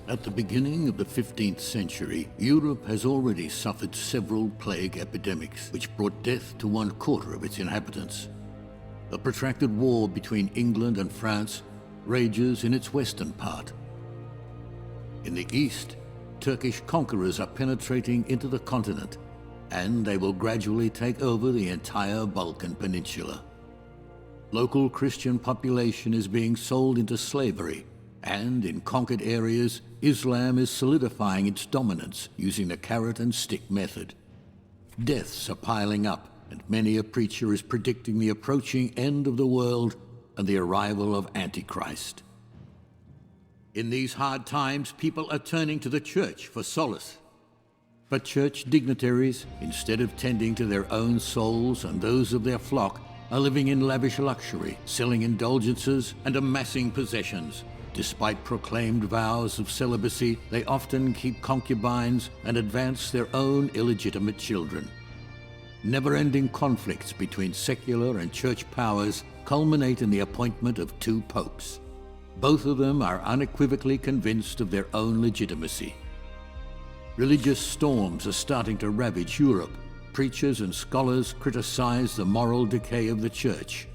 At the beginning of the 15th century, Europe has already suffered several plague epidemics, which brought death to 1/4 of its inhabitants. A protracted war between England and France rages in its western part. In the east, Turkish conquerors are penetrating into the continent, and they will gradually take over the entire Balkan Peninsula. Local Christian population is being sold into slavery, and in conquered areas, Islam is solidifying its dominance using the carrot and stick method. Deaths are piling up, and many a preacher is predicting the approaching end of the world and the arrival of Antichrist. In these hard times, people are turning to the church for solace. But church dignitaries, instead of tending to their own souls and those of their flock, are living in lavish luxury, selling indulgences and amassing possessions. Despite proclaimed vows of celibacy, they often keep concubines and advance their own illegitimate children. Never-ending conflicts between secular and church powers culminate in the appointment of 2 popes. Both of them are unequivocally convinced of their own legitimacy. Religious storms are starting to ravage Europe. Preachers and scholars criticize the moral decay of the church.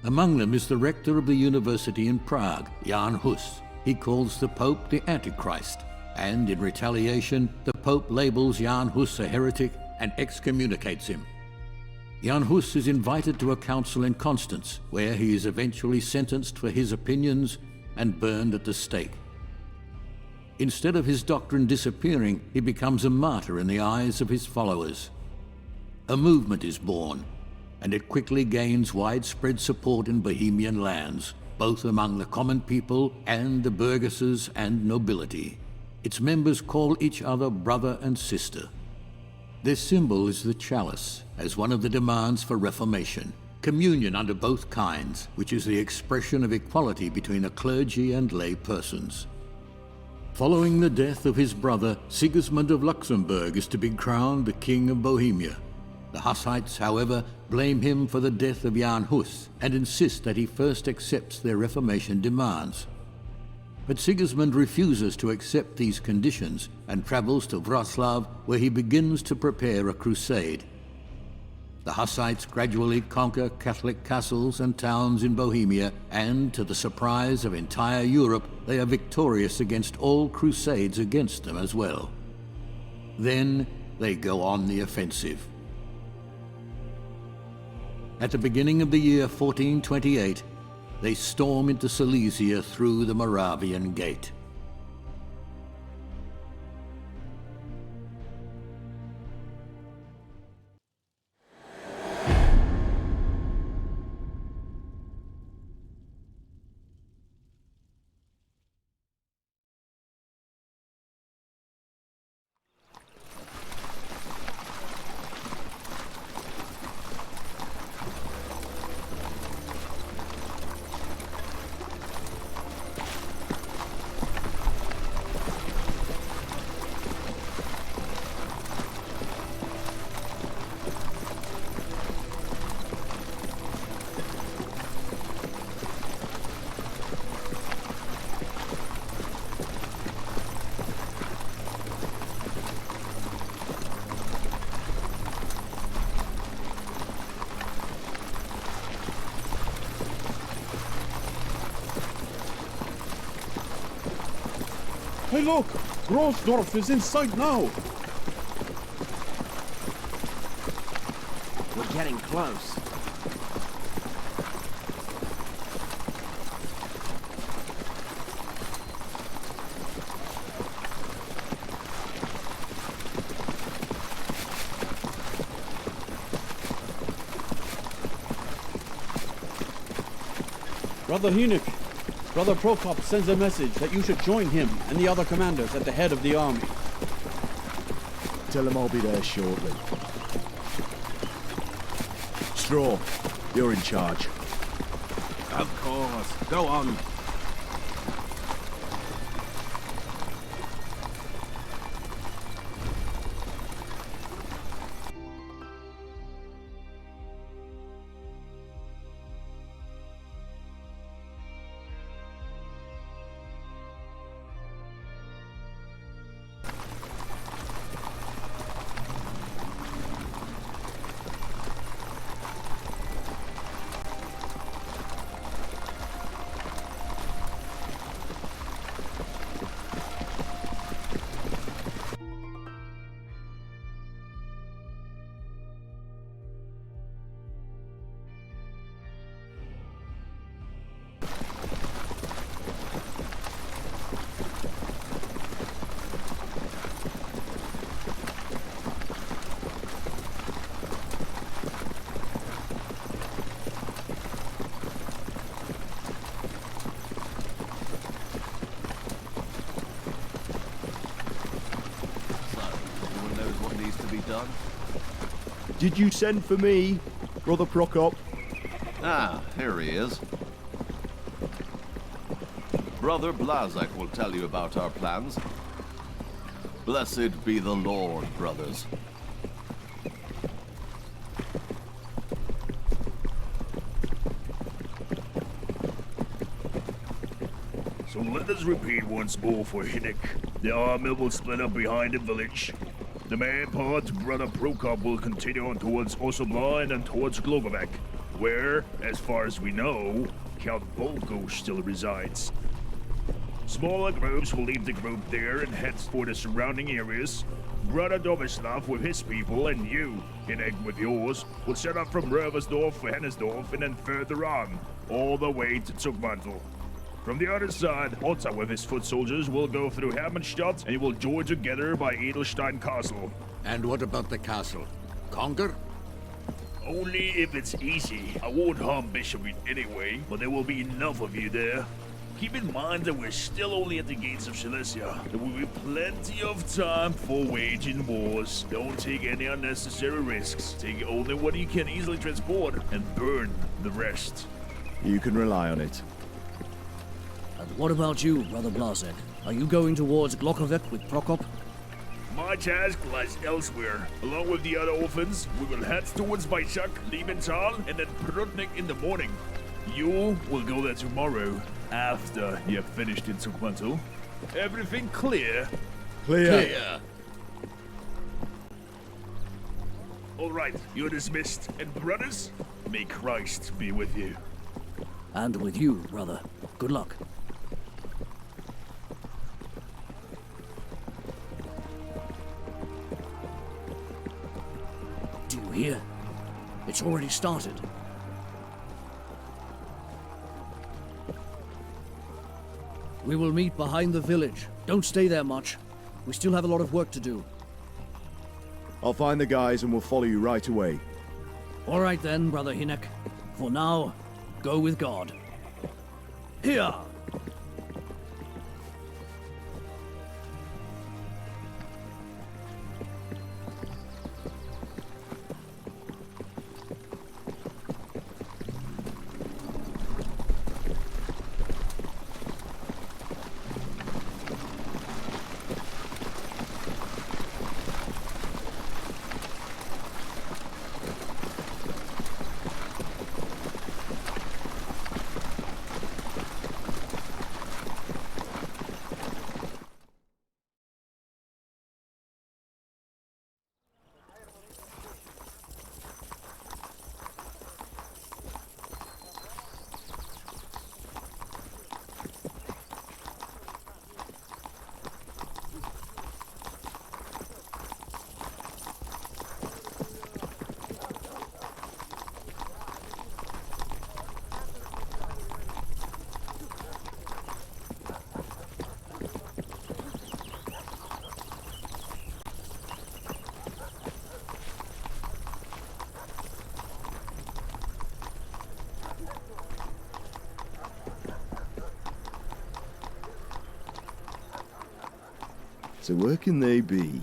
Among them is the rector of the university in Prague, Jan Hus. He calls the Pope the Antichrist, and in retaliation, the Pope labels Jan Hus a heretic and excommunicates him. Jan Hus is invited to a council in Constance, where he is eventually sentenced for his opinions and burned at the stake. Instead of his doctrine disappearing, he becomes a martyr in the eyes of his followers. A movement is born, and it quickly gains widespread support in Bohemian lands, both among the common people and the burgesses and nobility. Its members call each other brother and sister. Their symbol is the chalice, as one of the demands for reformation, communion under both kinds, which is the expression of equality between the clergy and lay persons. Following the death of his brother, Sigismund of Luxembourg is to be crowned the King of Bohemia. The Hussites, however, blame him for the death of Jan Hus and insist that he first accepts their Reformation demands. But Sigismund refuses to accept these conditions and travels to Wrocław, where he begins to prepare a crusade. The Hussites gradually conquer Catholic castles and towns in Bohemia, and to the surprise of entire Europe, they are victorious against all crusades against them as well. Then they go on the offensive. At the beginning of the year 1428, they storm into Silesia through the Moravian Gate. Hey look! Grossdorf is in sight now! We're getting close. Brother Hynek, Brother Prokop sends a message that you should join him and the other commanders at the head of the army. Tell him I'll be there shortly. Straw, you're in charge. Of course. Go on. done? Did you send for me, Brother Prokop? Ah, here he is. Brother Blazak will tell you about our plans. Blessed be the Lord, brothers. So let us repeat once more for Hinnik. The army will split up behind the village. The main part, Brother Prokop, will continue on towards Osobla and towards Glogovec, where, as far as we know, Count Volko still resides. Smaller groups will leave the group there and head for the surrounding areas. Brother Dovislav with his people and you, Hinnik, with yours, will set up from Röversdorf for Hennersdorf and then further on, all the way to Zugmantel. From the other side, Otto with his foot soldiers will go through Hermannstadt and will join together by Edelstein Castle. And what about the castle? Conquer? Only if it's easy. I won't harm Bishop anyway, but there will be enough of you there. Keep in mind that we're still only at the gates of Silesia. There will be plenty of time for waging wars. Don't take any unnecessary risks. Take only what you can easily transport and burn the rest. You can rely on it. And what about you, Brother Blazek? Are you going towards Glokovec with Prokop? My task lies elsewhere. Along with the other orphans, we will head towards Weizsak, Liebenthal, and then Prudnik in the morning. You will go there tomorrow, after you have finished in Zugmantel. Everything clear? Clear. All right, you're dismissed. And brothers, may Christ be with you. And with you, brother. Good luck. Do you hear? It's already started. We will meet behind the village. Don't stay there much. We still have a lot of work to do. I'll find the guys and we'll follow you right away. All right then, Brother Hinnek. For now, go with God. Here! So where can they be?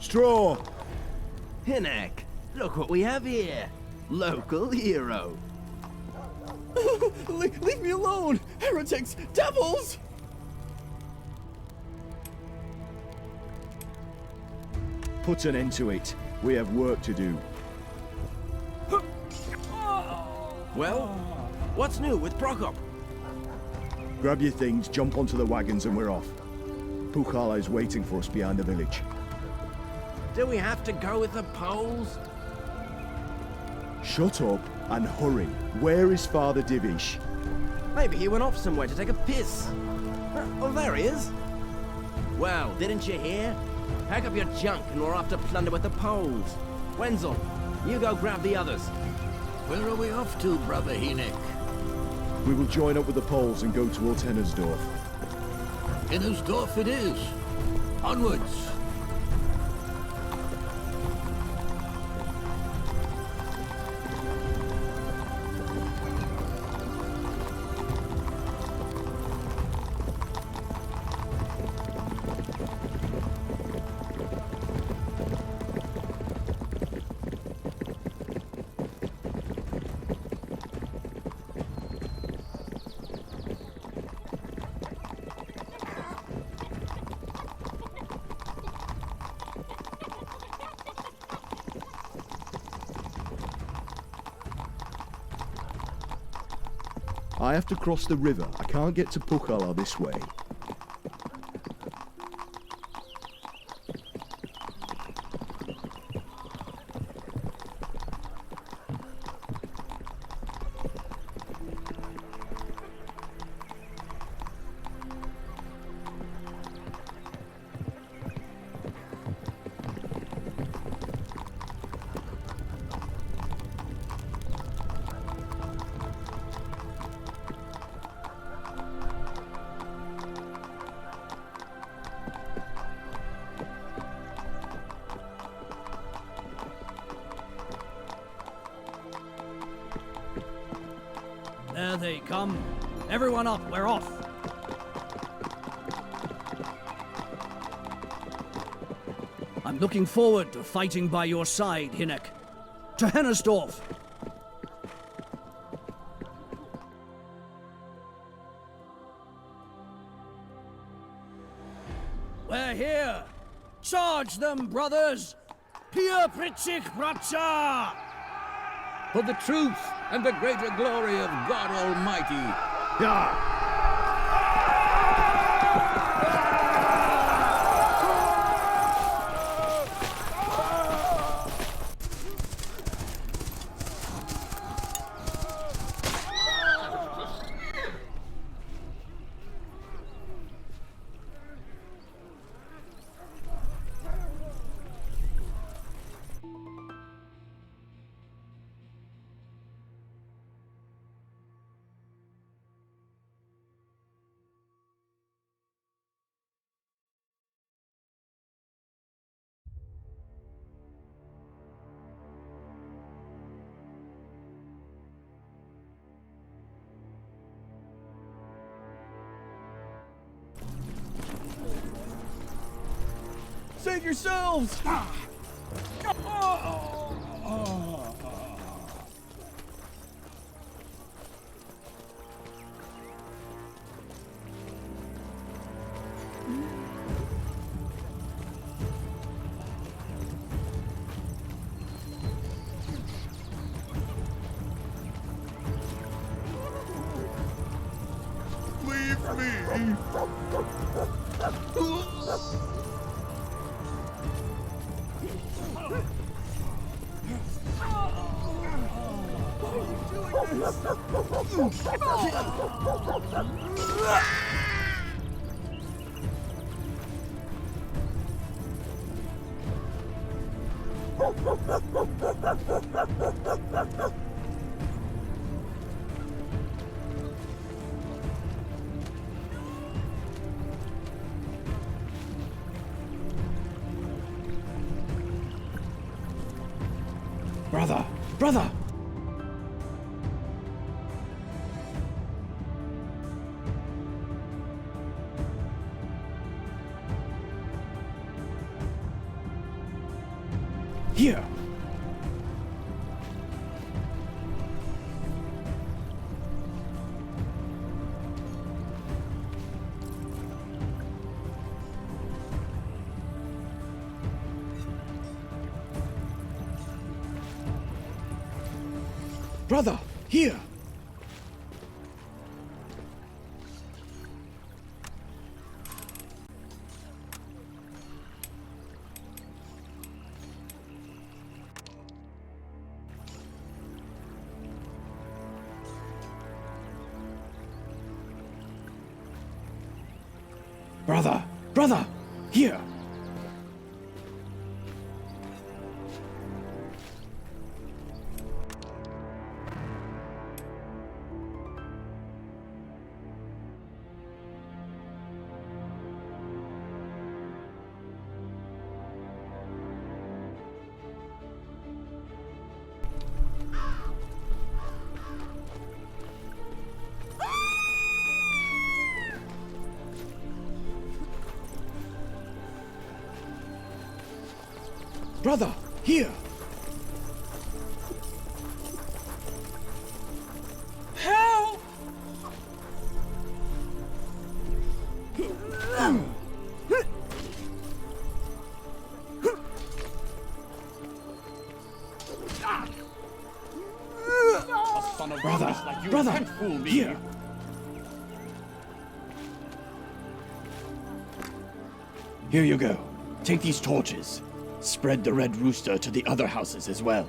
Straw! Hinnek, look what we have here. Local hero. Leave me alone! Heretics! Devils! Put an end to it. We have work to do. Well, what's new with Prokop? Grab your things, jump onto the wagons, and we're off. Pukala is waiting for us behind the village. Do we have to go with the Poles? Shut up and hurry. Where is Father Divish? Maybe he went off somewhere to take a piss. Oh, there he is. Well, didn't you hear? Pack up your junk and we're off to plunder with the Poles. Wenzel, you go grab the others. Where are we off to, Brother Hinnek? We will join up with the Poles and go towards Hennersdorf. Innersdorf it is. Onwards. I have to cross the river. I can't get to Pukala this way. There they come. Everyone up, we're off. I'm looking forward to fighting by your side, Hinek. To Hennersdorf! We're here! Charge them, brothers! Pia Pritzig Bratscha! For the truth and the greater glory of God Almighty. Yeah. Save yourselves! Leave me! Brother! Brother! Here! Brother, here! Brother, brother, here! Brother, here! Help! Brother, like you can't fool me. Here! Here you go. Take these torches. Spread the red rooster to the other houses as well.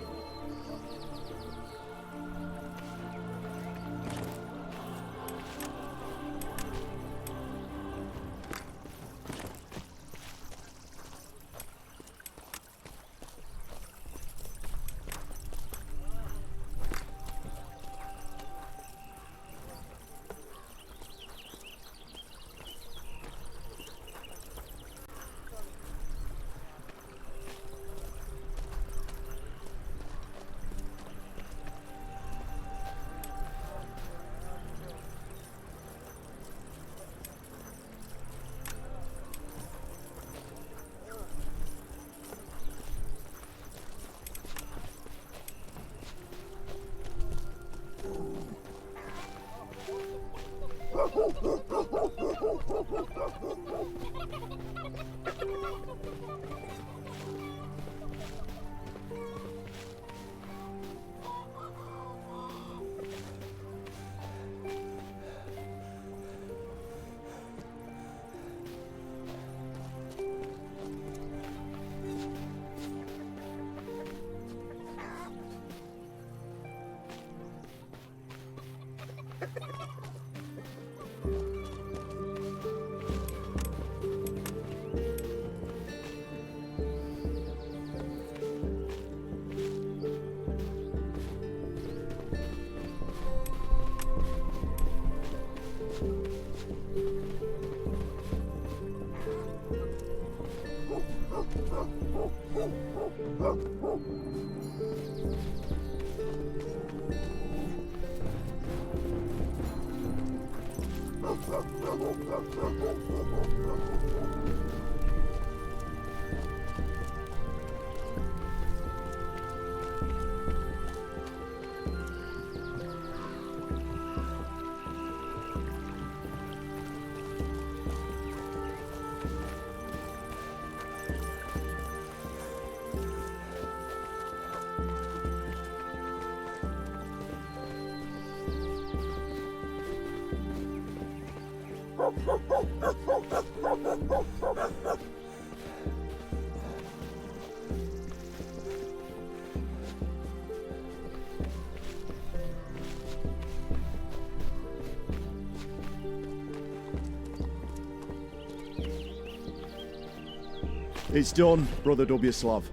It's done, Brother Dobyaslav.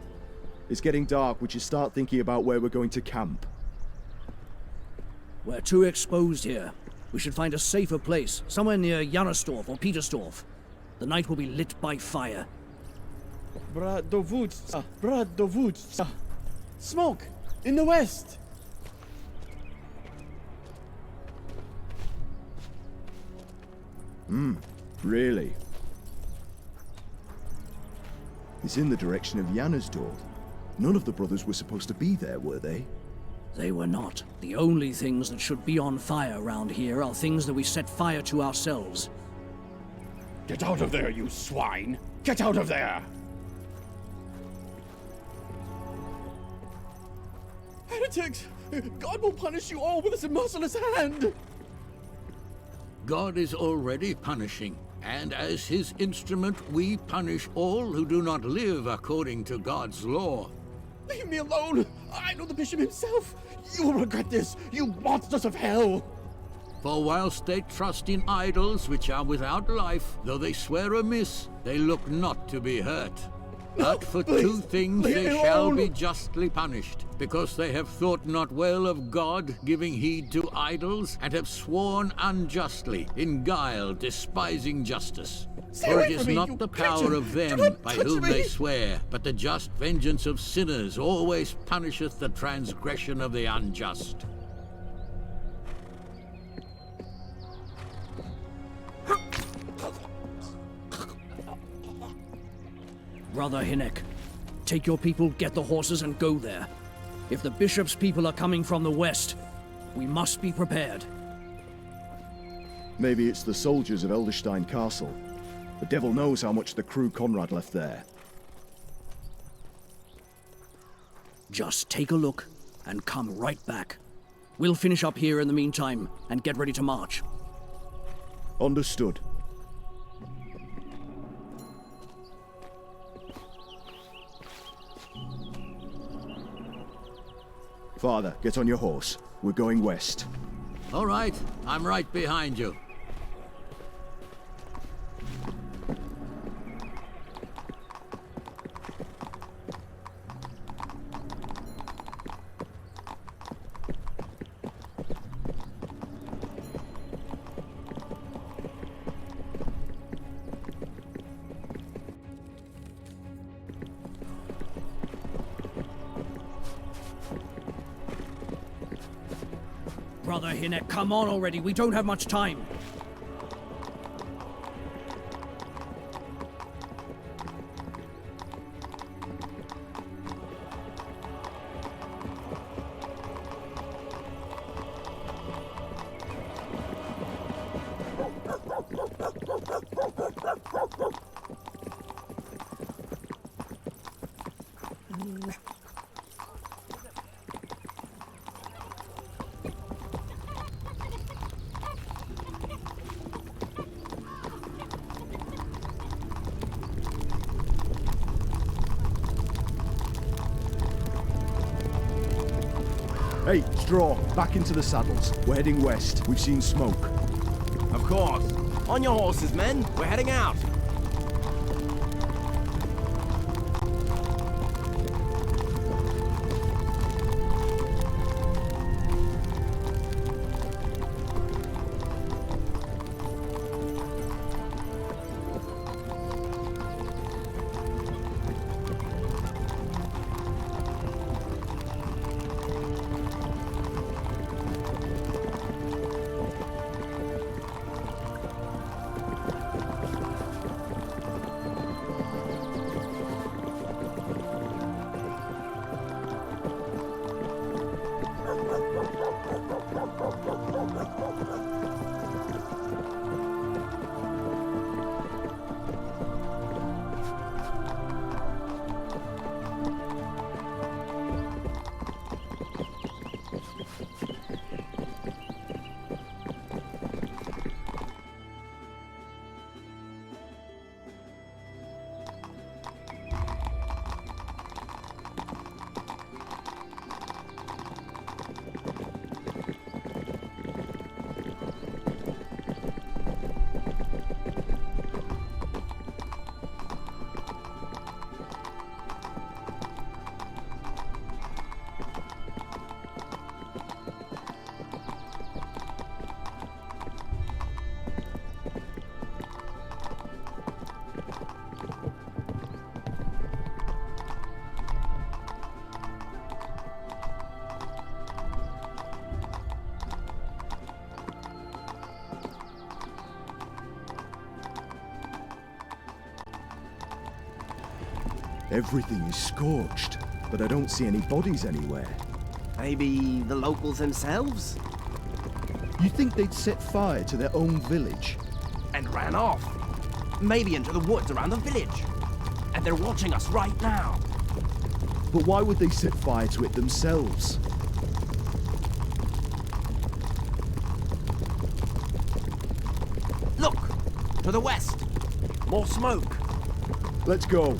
It's getting dark. We should start thinking about where we're going to camp. We're too exposed here. We should find a safer place, somewhere near Janostorf or Petersdorf. The night will be lit by fire. Bradovutsa, Bradovutsa. Smoke! In the west! Really? It's in the direction of Janosdorf. None of the brothers were supposed to be there, were they? They were not. The only things that should be on fire around here are things that we set fire to ourselves. Get out of there, you swine! Get out of there! Heretics! God will punish you all with his merciless hand! God is already punishing, and as his instrument, we punish all who do not live according to God's law. Leave me alone! I know the bishop himself! You will regret this, you monsters of hell! For whilst they trust in idols which are without life, though they swear amiss, they look not to be hurt. But for two things they shall be justly punished, because they have thought not well of God, giving heed to idols, and have sworn unjustly, in guile, despising justice. For it is not the power of them by whom they swear, but the just vengeance of sinners always punisheth the transgression of the unjust. Brother Hinek, take your people, get the horses, and go there. If the bishop's people are coming from the west, we must be prepared. Maybe it's the soldiers of Elderstein Castle. The devil knows how much the crew Conrad left there. Just take a look and come right back. We'll finish up here in the meantime and get ready to march. Understood. Father, get on your horse. We're going west. All right, I'm right behind you. Brother Hinek, come on already. We don't have much time. Hey, Straw, back into the saddles. We're heading west. We've seen smoke. Of course. On your horses, men. We're heading out. Everything is scorched, but I don't see any bodies anywhere. Maybe the locals themselves? You think they'd set fire to their own village? And ran off. Maybe into the woods around the village. And they're watching us right now. But why would they set fire to it themselves? Look! To the west! More smoke! Let's go.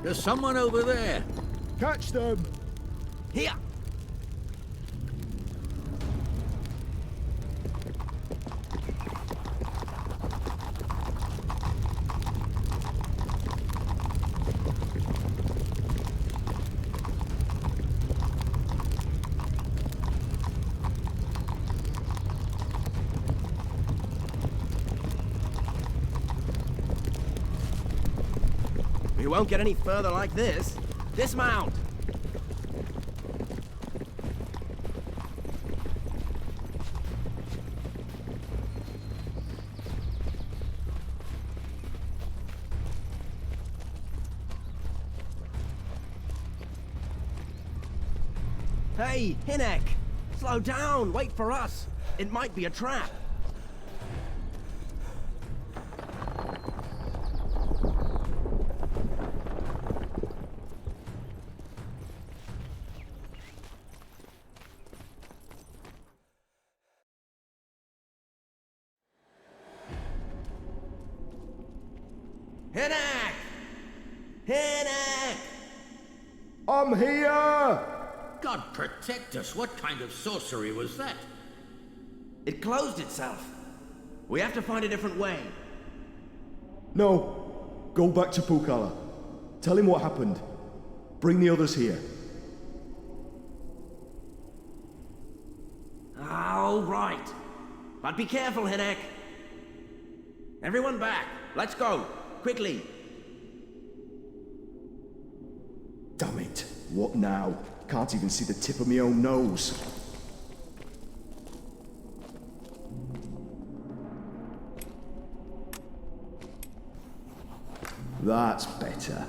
There's someone over there. Catch them! Here! We won't get any further like this. Dismount! Hey, Hinek! Slow down! Wait for us! It might be a trap! Hinek! Hinek! I'm here! God protect us, what kind of sorcery was that? It closed itself. We have to find a different way. No. Go back to Pukala. Tell him what happened. Bring the others here. All right. But be careful, Hinek. Everyone back. Let's go. Quickly. Damn it. What now? Can't even see the tip of my own nose. That's better.